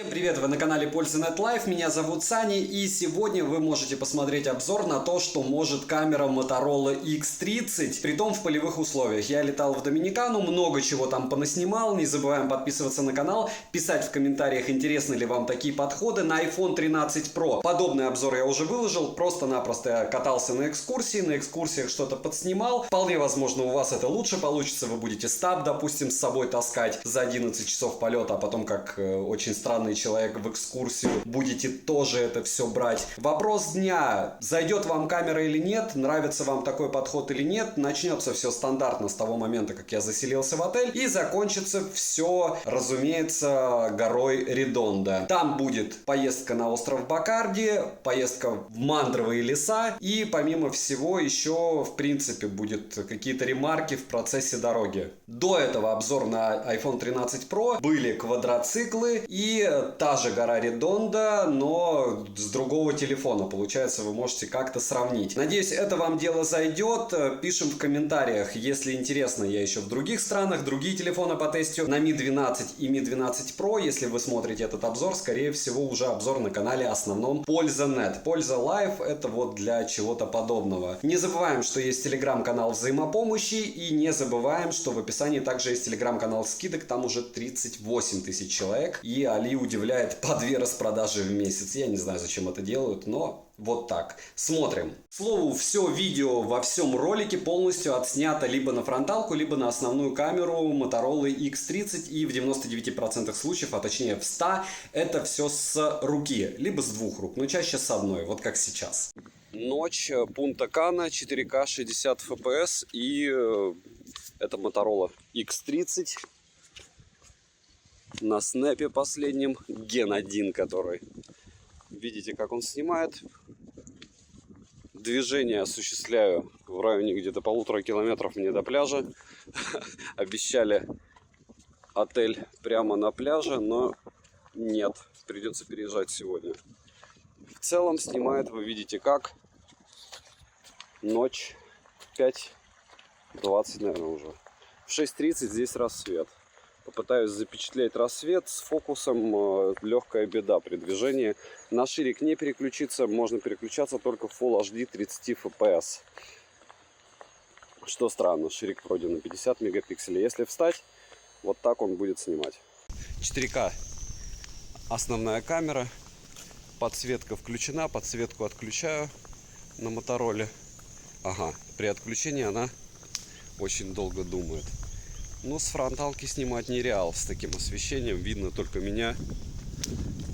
Всем привет, вы на канале Польза.нет Live, меня зовут Сани, и сегодня вы можете посмотреть обзор на то, что может камера Motorola X30, притом в полевых условиях. Я летал в Доминикану, много чего там понаснимал, не забываем подписываться на канал, писать в комментариях, интересны ли вам такие подходы на iPhone 13 Pro. Подобный обзор я уже выложил, просто-напросто я катался на экскурсиях что-то подснимал. Вполне возможно, у вас это лучше получится, вы будете стаб, допустим, с собой таскать за 11 часов полета, а потом, как очень странный человек, в экскурсию будете тоже это все брать. Вопрос дня: зайдет вам камера или нет, нравится вам такой подход или нет. Начнется все стандартно с того момента, как я заселился в отель, и закончится все, разумеется, горой Редондо. Там будет поездка на остров Бакарди, поездка в мангровые леса, и помимо всего еще, в принципе, будет какие-то ремарки в процессе дороги. До этого обзор на iPhone 13 Pro были квадроциклы и та же гора Редондо, но с другого телефона. Получается, вы можете как-то сравнить. Надеюсь, это вам дело зайдет. Пишем в комментариях, если интересно, я еще в других странах, другие телефоны потестю на Mi 12 и Mi 12 Pro. Если вы смотрите этот обзор, скорее всего, уже обзор на канале основном Польза.нет. Польза Live — это вот для чего-то подобного. Не забываем, что есть телеграм-канал взаимопомощи, и не забываем, что в описании также есть телеграм-канал скидок, там уже 38 тысяч человек, и Али удивляет по 2 распродажи в месяц. Я не знаю, зачем это делают, но вот так. Смотрим. К слову, все видео во всем ролике полностью отснято либо на фронталку, либо на основную камеру Motorola X30, и в 99% случаев, а точнее в 100, это все с руки, либо с двух рук, но чаще с одной, вот как сейчас. Ночь, Пунта Кана, 4К 60 FPS, и это Motorola X30 на снэпе последнем, Gen 1, который. Видите, как он снимает. Движение осуществляю в районе где-то 1,5 километров мне до пляжа. Обещали отель прямо на пляже, но нет, придется переезжать сегодня. В целом снимает, вы видите как. Ночь, 5:20, наверное, уже. В 6:30 здесь рассвет. Попытаюсь запечатлеть рассвет с фокусом, легкая беда при движении. На ширик не переключиться, можно переключаться только в Full HD 30 FPS. Что странно, ширик вроде на 50 мегапикселей. Если встать, вот так он будет снимать. 4К основная камера, подсветка включена, подсветку отключаю на Мотороле. Ага, при отключении она очень долго думает. Но с фронталки снимать нереал с таким освещением. Видно только меня.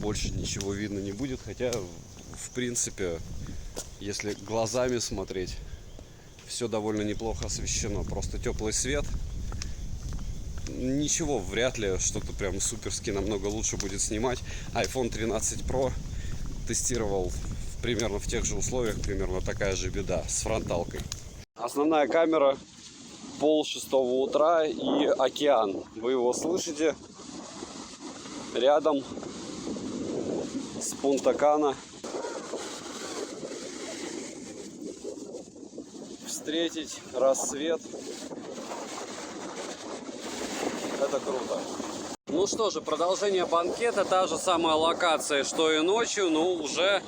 Больше ничего видно не будет. Хотя, в принципе, если глазами смотреть, все довольно неплохо освещено. Просто теплый свет. Ничего, вряд ли что-то прям суперски намного лучше будет снимать. iPhone 13 Pro тестировал примерно в тех же условиях. Примерно такая же беда с фронталкой. Основная камера. 5:30 утра и океан. Вы его слышите? Рядом с Пунта Кана. Встретить рассвет. Это круто. Ну что же, продолжение банкета. Та же самая локация, что и ночью, но уже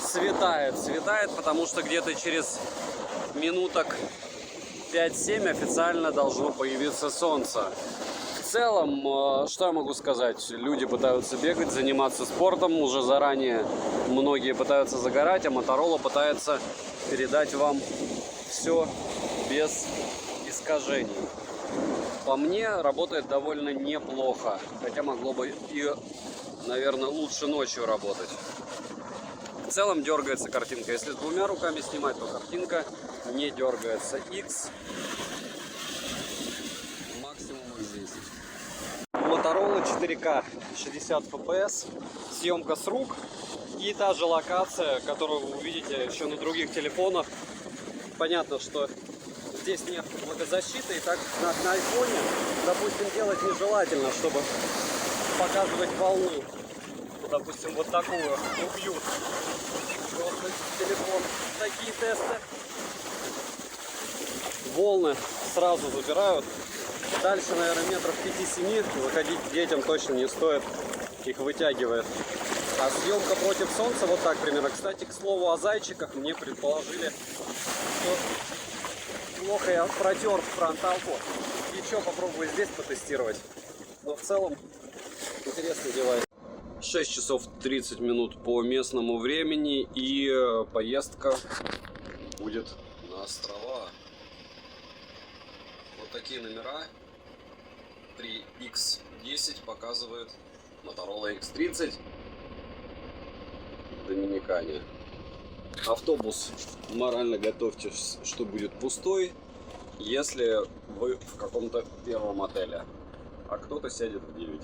светает. Светает, потому что где-то через минуток 5-7 официально должно появиться солнце. В целом, что я могу сказать? Люди пытаются бегать, заниматься спортом. Уже заранее многие пытаются загорать, а Motorola пытается передать вам все без искажений. По мне, работает довольно неплохо. Хотя могло бы и, наверное, лучше ночью работать. В целом дергается картинка. Если с 2 руками снимать, то картинка не дергается. X максимум здесь. Motorola 4К 60 FPS, съемка с рук и та же локация, которую вы увидите еще на других телефонах. Понятно, что здесь нет влагозащиты, и так на айфоне, допустим, делать нежелательно, чтобы показывать волну. Допустим, вот такую убьют просто телефон. Такие тесты. Волны сразу забирают. Дальше, наверное, метров 5-7 выходить к детям точно не стоит. их вытягивает. А съемка против солнца вот так примерно. Кстати, к слову о зайчиках, мне предположили, что плохо я протер фронталку. И что, попробую здесь потестировать. Но в целом интересный девайс. 6 часов 30 минут по местному времени, и поездка будет на острова. Вот такие номера. 3X10 показывает Motorola X30 в Доминикане. Автобус, морально готовьтесь, что будет пустой, если вы в каком-то первом отеле, а кто-то сядет в 9.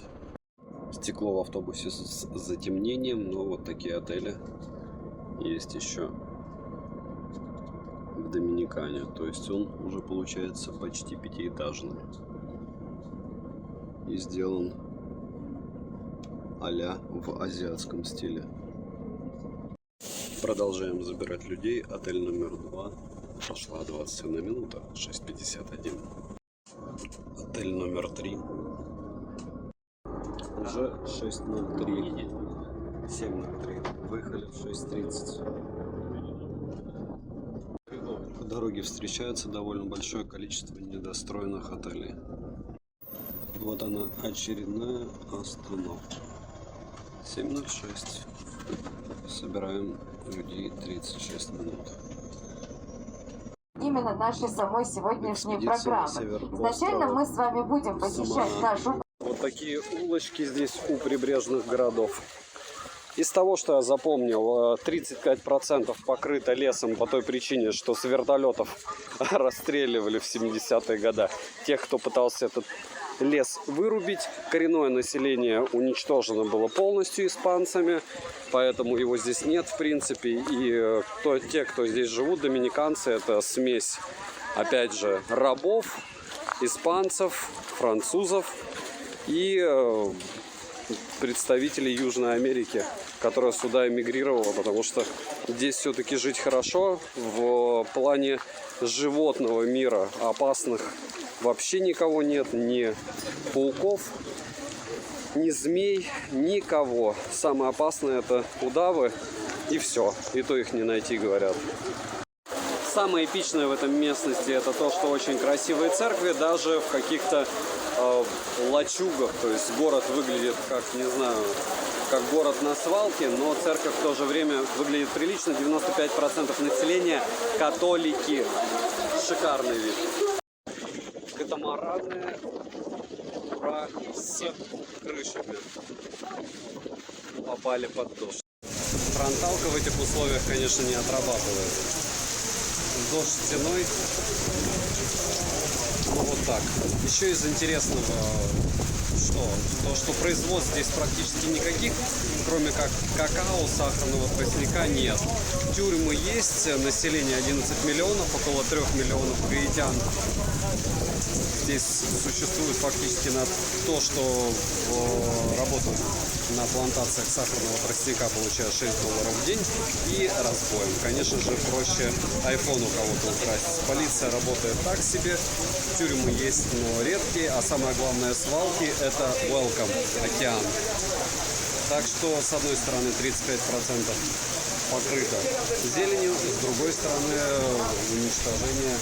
Стекло в автобусе с затемнением, но вот такие отели есть еще в Доминикане. То есть он уже получается почти пятиэтажный и сделан а-ля в азиатском стиле. Продолжаем забирать людей. Отель номер 2. Прошла 21 минута, 6:51. Отель номер 3. Уже 6:03. 7:03. Выехали в 6:30. По дороге встречается довольно большое количество недостроенных отелей. Вот она, очередная остановка. 7:06. Собираем людей 36 минут. Именно нашей самой сегодняшней программы. Изначально мы с вами будем посещать нашу... Вот такие улочки здесь у прибрежных городов. Из того, что я запомнил, 35% покрыто лесом по той причине, что с вертолетов расстреливали в 70-е годы тех, кто пытался этот лес вырубить. Коренное население уничтожено было полностью испанцами, поэтому его здесь нет в принципе. И те, кто здесь живут, доминиканцы, это смесь, опять же, рабов, испанцев, французов и представителей Южной Америки, которая сюда эмигрировала, потому что здесь все-таки жить хорошо. В плане животного мира опасных вообще никого нет, ни пауков, ни змей, никого. Самое опасное это удавы, и все, и то их не найти, говорят. Самое эпичное в этом местности это то, что очень красивые церкви, даже в каких-то лачугах. То есть город выглядит как, не знаю, как город на свалке, но церковь в то же время выглядит прилично. 95% населения католики. Шикарный вид. Катамараны, ура, с крышами. Попали под дождь. Фронталка в этих условиях, конечно, не отрабатывает. Дождь стеной. Ну вот так. Еще из интересного, что производств здесь практически никаких, кроме как какао, сахарного тростника, нет. Тюрьмы есть, население 11 миллионов, около 3 миллионов гаитян здесь существует фактически на то, что работают на плантациях сахарного тростника, получая $6 в день и разбоем. Конечно же, проще iPhone у кого-то украсть. Полиция работает так себе, тюрьмы есть, но редкие, а самое главное, свалки — это welcome, океан. Так что, с одной стороны, 35% покрыто зеленью, с другой стороны, уничтожение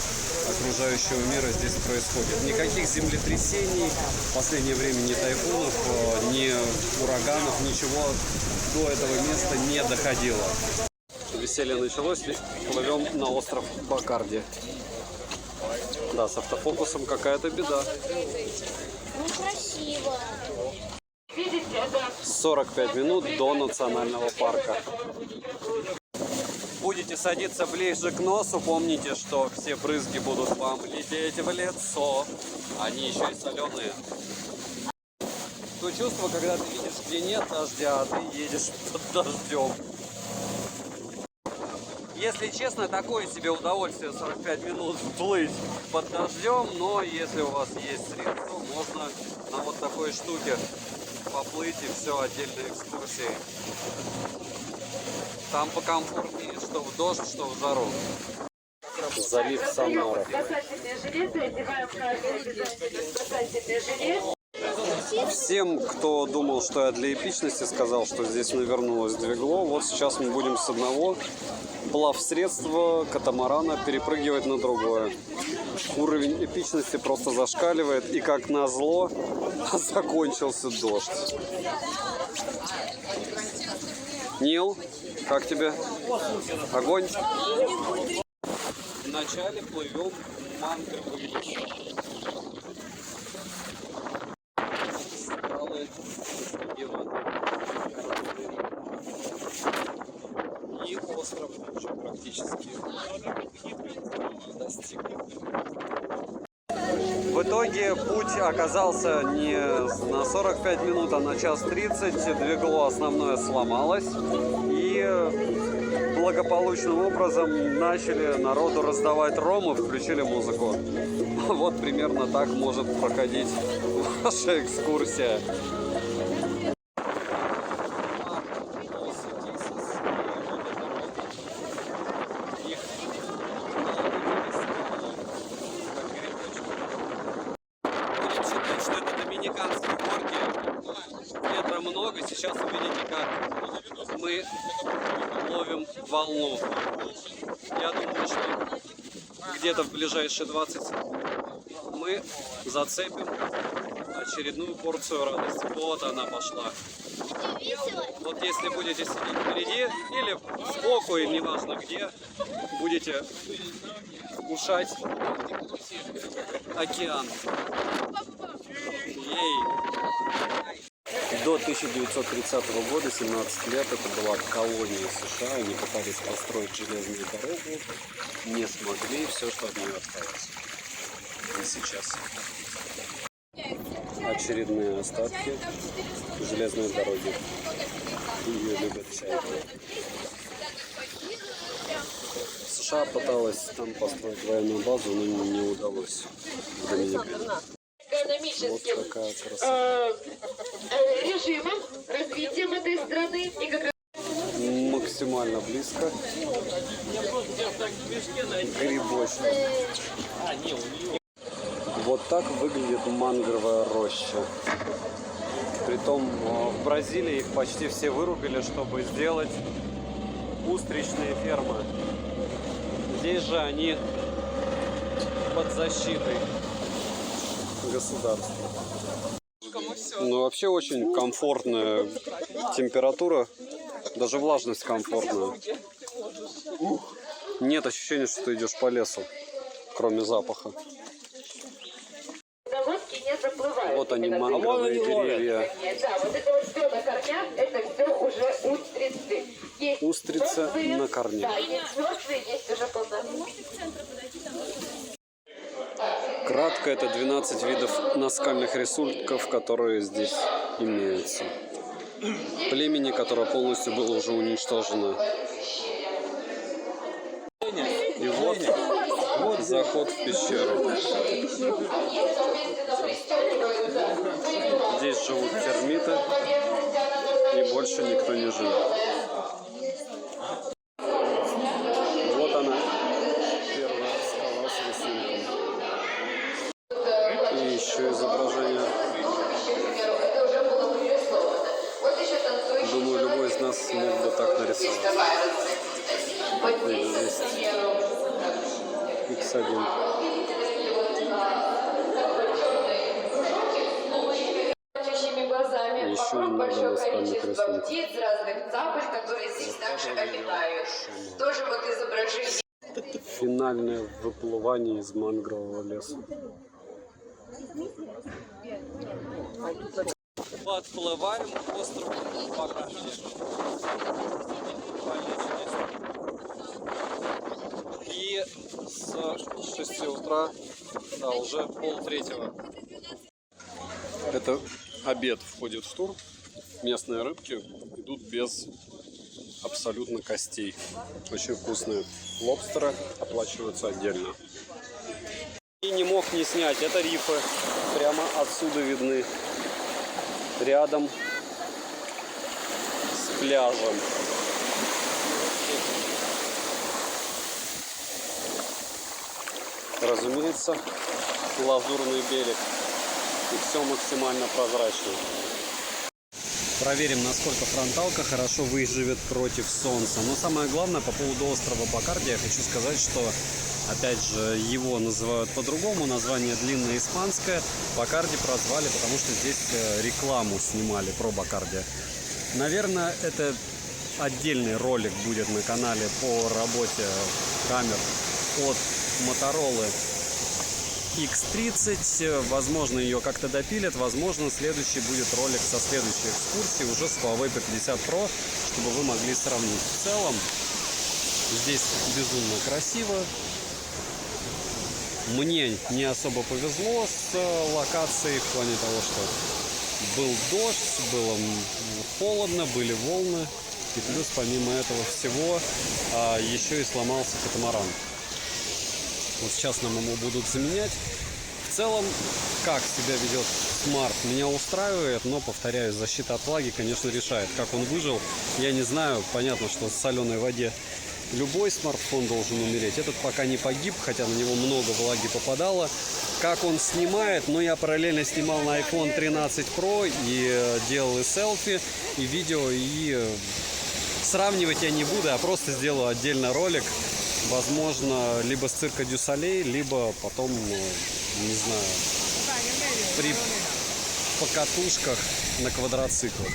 окружающего мира здесь происходит. Никаких землетрясений, в последнее время ни тайфунов, ни ураганов, ничего до этого места не доходило. Веселье началось, плывем на остров Бакарди. Да, с автофокусом какая-то беда. Некрасиво. 45 минут до национального парка. Будете садиться ближе к носу, помните, что все брызги будут вам лететь в лицо. Они еще и соленые. То чувство, когда ты видишь, где нет дождя, а ты едешь под дождем. Если честно, такое себе удовольствие 45 минут плыть под дождем, но если у вас есть средства, можно на вот такой штуке поплыть, и все, отдельные экскурсии. Там покомфортнее, что в дождь, что в жару. Залив Самара. Всем, кто думал, что я для эпичности сказал, что здесь навернулось двигло, вот сейчас мы будем с одного плавсредства катамарана перепрыгивать на другое. Уровень эпичности просто зашкаливает, и как назло закончился дождь. Нил, как тебе? Огонь? Вначале плывем мангровый лес. Скалы, и остров уже практически достигнут. В итоге путь оказался не на 45 минут, а на час 30. Двигло основное сломалось. И благополучным образом начали народу раздавать ром и включили музыку. Вот примерно так может проходить ваша экскурсия. Ветра много, сейчас увидите, как мы ловим волну. Я думаю, что где-то в ближайшие 20 мы зацепим очередную порцию радости. Вот она пошла. Вот если будете сидеть впереди или сбоку, и неважно где, будете кушать океан. Ей. До 1930 года, 17 лет, это была колония США. Они пытались построить железную дорогу, не смогли, все, что от нее осталось. И сейчас очередные остатки железной дороги. Ее любят чайки. США пыталась там построить военную базу, но не удалось. Вот такая красота. Режимом, развитием этой страны и как Максимально близко. Грибочек. Вот так выглядит мангровая роща. Притом в Бразилии их почти все вырубили, чтобы сделать устричные фермы. Здесь же они под защитой государства. Ну, вообще очень комфортная температура, даже влажность комфортная. Нет ощущения, что ты идешь по лесу, кроме запаха. Вот они, мангровые деревья. Да, вот это вот все на корнях, это все уже устрицы. Есть Устрица мертвые, на корнях. Да, есть мертвые, есть уже полноценные. Кратко, это 12 видов наскальных рисунков, которые здесь имеются. Племени, которое полностью было уже уничтожено. И вот заход в пещеру. Здесь живут термиты, и больше никто не живет. Вот она, первая скала с рисунком. И еще изображение. Думаю, любой из нас смог бы так нарисовать. Есть X1. Еще немного наскальных рисунков. Птиц, разных цапель, которые здесь также обитают. Тоже вот изображение. Финальное выплывание из мангрового леса. Подплываем к острову Бакаши. И с 6 утра, да, уже полтретьего. Это обед входит в тур. Местные рыбки идут без абсолютно костей. Очень вкусные. Лобстеры оплачиваются отдельно. И не мог не снять. Это рифы. Прямо отсюда видны. Рядом с пляжем. Разумеется, лазурный берег. И все максимально прозрачно. Проверим, насколько фронталка хорошо выживет против солнца. Но самое главное, по поводу острова Бакарди, я хочу сказать, что, опять же, его называют по-другому. Название длинное испанское. Бакарди прозвали, потому что здесь рекламу снимали про Бакарди. Наверное, это отдельный ролик будет на канале по работе камер от Motorola X30. Возможно, ее как-то допилят. Возможно, следующий будет ролик со следующей экскурсии уже с Huawei P50 Pro, чтобы вы могли сравнить. В целом, здесь безумно красиво. Мне не особо повезло с локацией в плане того, что был дождь, было холодно, были волны. И плюс, помимо этого всего, еще и сломался катамаран. Вот сейчас нам его будут заменять. В целом, как себя ведет Smart, меня устраивает, но, повторяю, защита от влаги, конечно, решает. Как он выжил, я не знаю. Понятно, что в соленой воде любой смартфон должен умереть. Этот пока не погиб, хотя на него много влаги попадало. Как он снимает, но я параллельно снимал на iPhone 13 Pro и делал и селфи, и видео, и сравнивать я не буду, а просто сделаю отдельно ролик. Возможно, либо с цирка Дю Солей, либо потом, не знаю, при покатушках на квадроциклах.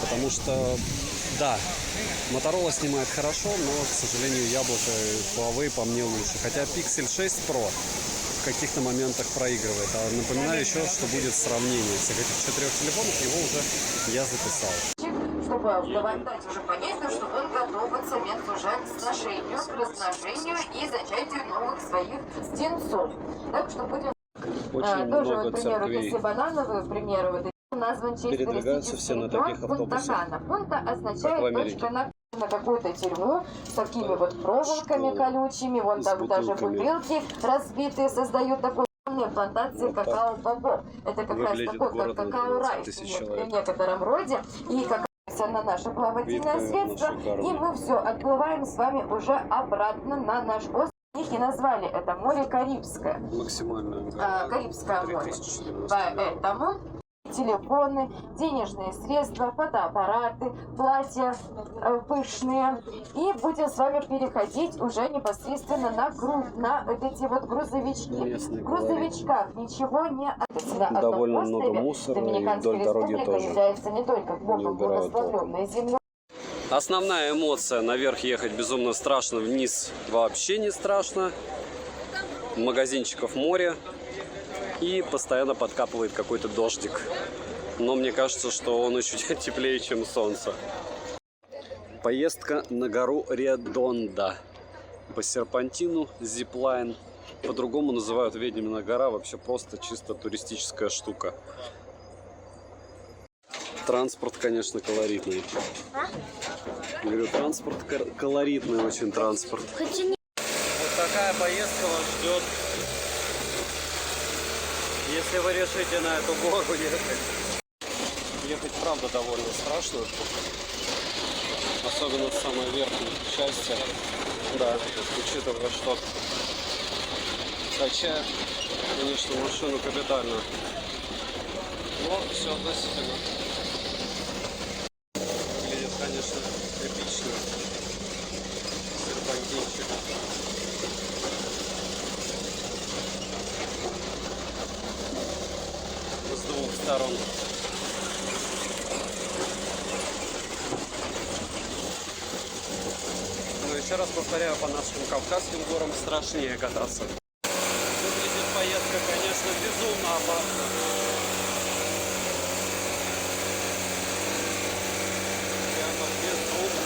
Потому что, да, Motorola снимает хорошо, но, к сожалению, яблоко Huawei по мне лучше. Хотя Pixel 6 Pro в каких-то моментах проигрывает. А напоминаю еще, что будет сравнение всех этих 4 телефонов, его уже я записал. Чтобы дать уже понятно, что он готов от цемент уже к сношению, к размножению и зачатию новых своих птенцов. Так что будем очень тоже, много вот, к примеру, церквей. если банановый, к примеру, вот назван честь Передвигаются все на таких автобусах. Пунта означает точка на какую-то тюрьму с такими вот проволоками колючими. Вон там даже бутылки разбитые создают такой плантации вот какао-бобов. Это как раз такой, как какао-рай в некотором роде. И как на наше плавательное средство, и мы все отплываем с вами уже обратно на наш остров. Их и назвали это море Карибское. Максимально. Карибское море. Поэтому телефоны, денежные средства, фотоаппараты, платья пышные. И будем с вами переходить уже непосредственно на вот эти вот грузовички. В грузовичках ничего не остается. Довольно много мусора, и вдоль дороги тоже является не только Богом благословленной землей. Основная эмоция: наверх ехать безумно страшно, вниз вообще не страшно. Магазинчиков море. И постоянно подкапывает какой-то дождик. Но мне кажется, что он еще теплее, чем солнце. Поездка на гору Редонда. По серпантину, зиплайн. По-другому называют Ведьмина гора. Вообще просто чисто туристическая штука. Транспорт, конечно, колоритный. Говорю, транспорт колоритный очень транспорт. Вот такая поездка вас ждет. Если вы решите на эту гору ехать. Ехать, правда, довольно страшно. Особенно в самой верхней части. Да, учитывая, что качает, конечно, машину капитально. Но все относительно. Выглядит, конечно, эпично. Серпантинчик. С двух сторон. Но еще раз повторяю, по нашим Кавказским горам страшнее кататься. Выглядит поездка, конечно, безумно опасно. Прямо безумно.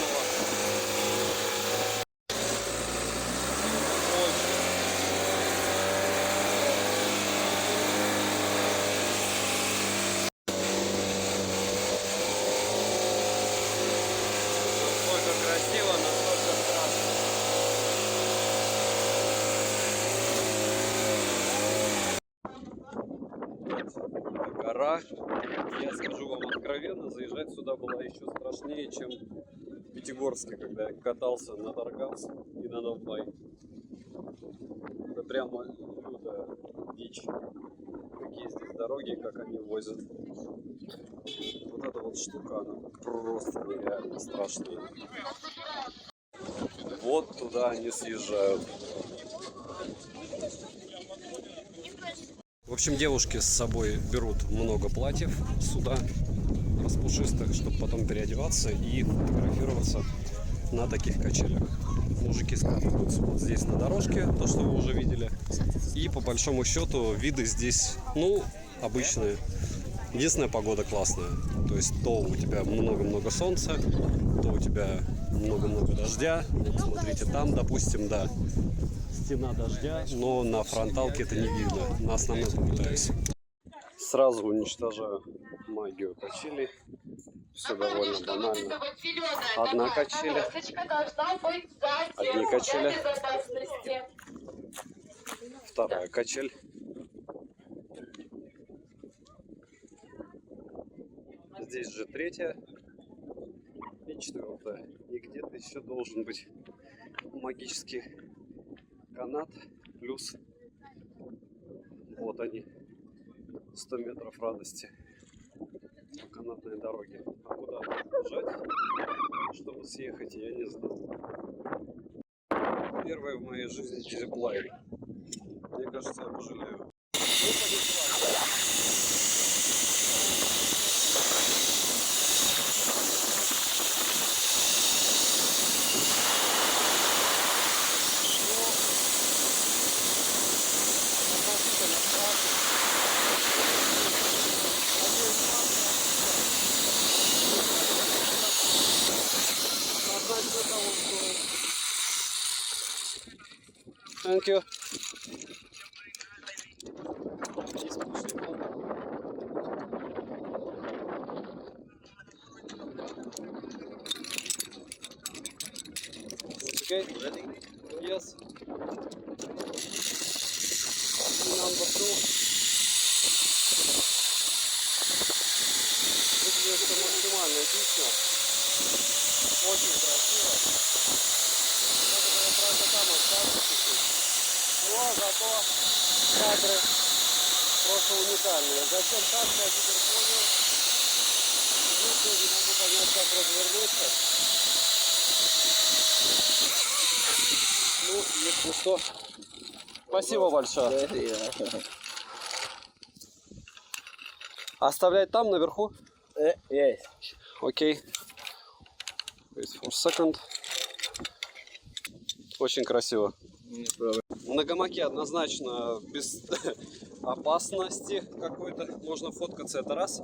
Красиво, настолько страшно. Гора, я скажу вам откровенно, заезжать сюда было еще страшнее, чем в Пятигорске, когда я катался на Даргас и на Новбай. Это прямо лютая дичь. какие здесь дороги, как они возят. Вот эта вот штука, она просто нереально страшная. Вот туда они съезжают. В общем, девушки с собой берут много платьев сюда, распушистых, чтобы потом переодеваться и фотографироваться на таких качелях. Мужики скатываются вот здесь на дорожке, то, что вы уже видели. И по большому счету виды здесь, ну, обычные. Единственная, погода классная. То есть то у тебя много-много солнца, то у тебя много-много дождя. Вот смотрите, там, допустим, да, стена дождя, но на фронталке это не видно. На основной попытаюсь. Сразу уничтожаю магию качелей. Все довольно банально. Одна качель, одни качели, вторая качель. Здесь же третья и четвертая. И где-то еще должен быть магический канат. Плюс вот они, 100 метров радости по канатной дороге. А куда бежать, чтобы съехать, я не знаю. Первый в моей жизни зиплайн. Мне кажется, я пожалею. Thank you. Okay, ready? Yes. Number 2. Выглядит это максимально эпично. Очень красиво. Правда, там остался чуть-чуть. Но зато кадры просто уникальные. Зачем так, я теперь понял. Единственное, не могу понять, как развернуться. Ну, если что. Спасибо большое. Оставлять там, наверху? Есть. Окей. Wait for a second. Очень красиво. На гамаке однозначно без опасности какой-то можно фоткаться, это раз.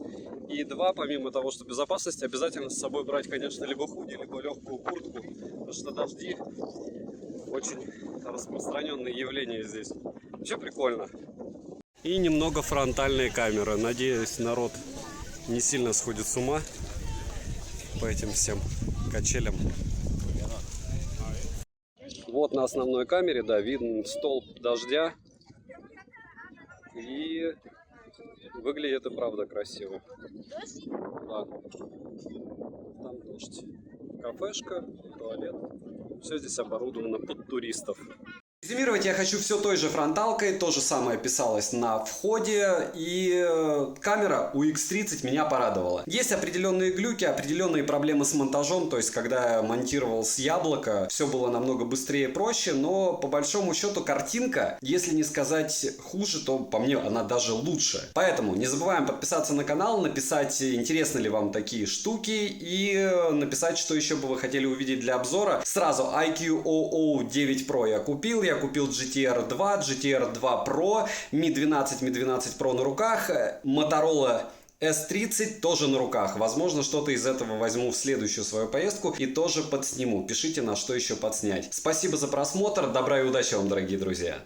И два, помимо того, что безопасности, обязательно с собой брать, конечно, либо худи, либо легкую куртку, потому что дожди очень распространенное явление здесь. Вообще прикольно. И немного фронтальные камеры. Надеюсь, народ не сильно сходит с ума по этим всем качелям. Вот на основной камере, да, виден столб дождя. И выглядит это правда красиво. Да. Там дождь. Кафешка, туалет. Все здесь оборудовано под туристов. Резюмировать я хочу все той же фронталкой, то же самое писалось на входе, и камера у X30 меня порадовала. Есть определенные глюки, определенные проблемы с монтажом, то есть когда я монтировал с яблока, все было намного быстрее и проще, но по большому счету картинка, если не сказать хуже, то по мне она даже лучше. Поэтому не забываем подписаться на канал, написать, интересны ли вам такие штуки, и написать, что еще бы вы хотели увидеть для обзора. Сразу IQ00 9 Pro я купил GTR 2, GTR 2 Pro, Mi 12, Mi 12 Pro на руках, Motorola S30 тоже на руках. Возможно, что-то из этого возьму в следующую свою поездку и тоже подсниму. Пишите, на что еще подснять. Спасибо за просмотр, добра и удачи вам, дорогие друзья.